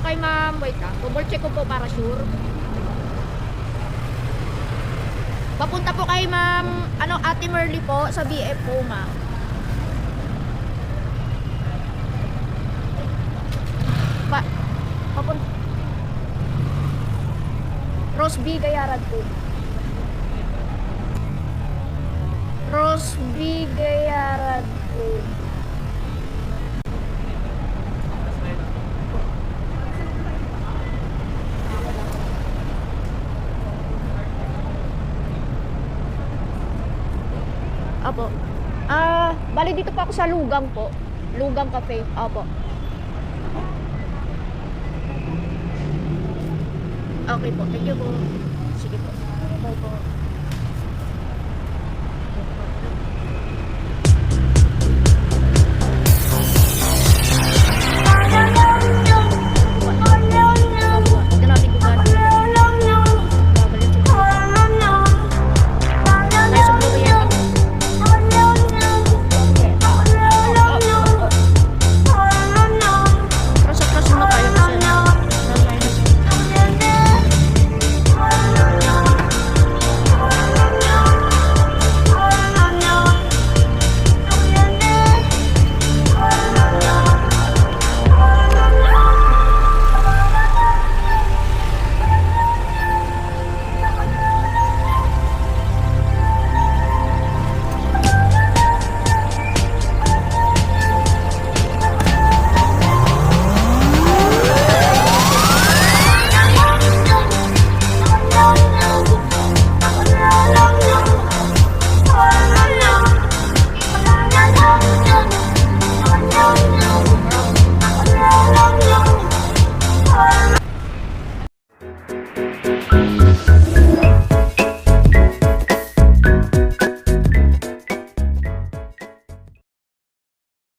kay ma'am. Wait lang. Double check ko po para sure. Papunta po kay ma'am, Ate Merly po, sa BF po, ma'am. Papunta. Rose B. Gayaran po. Rose B. Gayaran po. Apo. Bali dito po ako sa Lugang po. Lugang Cafe. Apo. Okay po. Thank you po. Sige po. Bye po.